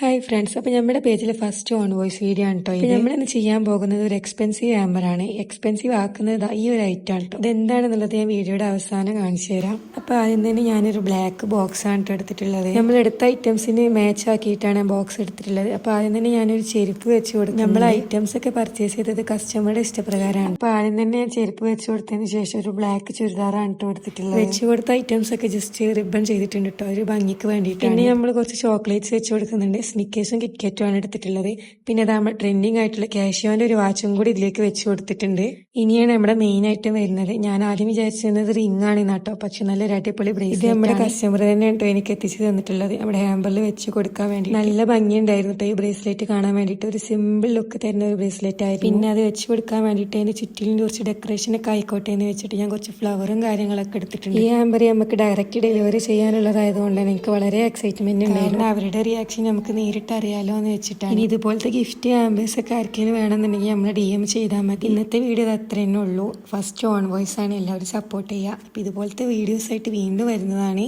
Hi friends, അപ്പോൾ നമ്മുടെ പേജിൽ ഫസ്റ്റ് ഓൺ വോയിസ് വീഡിയോ ആണ് കേട്ടോ. നമ്മളിന്ന് ചെയ്യാൻ പോകുന്നത് ഒരു എക്സ്പെൻസീവ് ഹാമ്പറാണ്. എക്സ്പെൻസീവ് ആക്കുന്നത് ഈ ഒരു ഐറ്റം ആണ് കേട്ടോ. ഇതെന്താണെന്നുള്ളത് ഞാൻ വീഡിയോയുടെ അവസാനം കാണിച്ചു തരാം. അപ്പോൾ ആദ്യം തന്നെ ഞാനൊരു ബ്ലാക്ക് ബോക്സ് ആണ് കേട്ടോ എടുത്തിട്ടുള്ളത്. നമ്മൾ എടുത്ത ഐറ്റംസിന് മാച്ച് ആക്കിയിട്ടാണ് ബോക്സ് എടുത്തിട്ടുള്ളത്. അപ്പോൾ ആദ്യം തന്നെ ഞാനൊരു ചെരുപ്പ് വെച്ച് കൊടുക്കും. നമ്മൾ ഐറ്റംസ് ഒക്കെ പർച്ചേസ് ചെയ്തത് കസ്റ്റമറുടെ ഇഷ്ടപ്രകാരമാണ്. അപ്പോൾ ആദ്യം തന്നെ ഞാൻ ചെരുപ്പ് വെച്ച് കൊടുത്തതിന് ശേഷം ഒരു ബ്ലാക്ക് ചുരിദാറാണ് കേട്ടോ എടുത്തിട്ടുള്ളത്. വെച്ച് കൊടുത്ത ഐറ്റംസ് ഒക്കെ ജസ്റ്റ് റിബൺ ചെയ്തിട്ടുണ്ട് കേട്ടോ, ഒരു ഭംഗിക്ക് വേണ്ടിയിട്ട്. പിന്നെ നമ്മൾ കുറച്ച് ചോക്ലേറ്റ്സ് വെച്ച് കൊടുക്കുന്നുണ്ട്. സ്നിക്കേഴ്സും കിറ്റ്കാറ്റും ആണ് എടുത്തിട്ടുള്ളത്. പിന്നെ അതാ ട്രെൻഡിങ് ആയിട്ടുള്ള കാഷ്യോന്റെ ഒരു വാച്ചും കൂടി ഇതിലേക്ക് വെച്ച് കൊടുത്തിട്ടുണ്ട്. ഇനിയാണ് നമ്മുടെ മെയിൻ ഐറ്റം വരുന്നത്. ഞാൻ ആദ്യം വിചാരിച്ചിരുന്നത് റിംഗ് ആണ് കേട്ടോ, പക്ഷെ നല്ലൊരു അടിപൊളി ബ്രേസ്ലെറ്റ് നമ്മുടെ കസ്റ്റമർ തന്നെ കേട്ടോ എനിക്ക് എത്തിച്ചു തന്നിട്ടുള്ളത്. നമ്മുടെ ഹാമ്പറിൽ വെച്ച് കൊടുക്കാൻ വേണ്ടി നല്ല ഭംഗിയുണ്ടായിരുന്നു കേട്ടോ ഈ ബ്രേസ്ലെറ്റ് കാണാൻ വേണ്ടിയിട്ട്. ഒരു സിമ്പിൾ ലുക്ക് തരുന്ന ഒരു ബ്രേസ്ലെറ്റ് ആയിരുന്നു. പിന്നെ അത് വെച്ച് കൊടുക്കാൻ വേണ്ടിയിട്ട് അതിന്റെ ചുറ്റിലും കുറച്ച് ഡെക്കറേഷൻ ഒക്കെ ആയിക്കോട്ടെ എന്ന് വെച്ചിട്ട് ഞാൻ കുറച്ച് ഫ്ലവറും കാര്യങ്ങളൊക്കെ എടുത്തിട്ടുണ്ട്. ഈ ഹാമ്പർ നമുക്ക് ഡയറക്റ്റ് ഡെലിവറി ചെയ്യാനുള്ളതായതുകൊണ്ട് എനിക്ക് വളരെ എക്സൈറ്റ്മെന്റ് ഉണ്ടായിരുന്നു. അവരുടെ റിയാക്ഷൻ നമുക്ക് നേരിട്ട് അറിയാലോ എന്ന് വെച്ചിട്ടാണ്. ഇനി ഇതുപോലത്തെ ഗിഫ്റ്റ് ഹാമ്പേഴ്സ് ഒക്കെ ആർക്കെങ്കിലും വേണമെന്നുണ്ടെങ്കിൽ നമ്മൾ DM ചെയ്താൽ മതി. ഇന്നത്തെ വീഡിയോ അത്ര തന്നെ ഉള്ളൂ. ഫസ്റ്റ് ഓൺ വോയിസ് ആണ്, എല്ലാവരും സപ്പോർട്ട് ചെയ്യുക. അപ്പം ഇതുപോലത്തെ വീഡിയോസ് ആയിട്ട് വീണ്ടും വരുന്നതാണ്.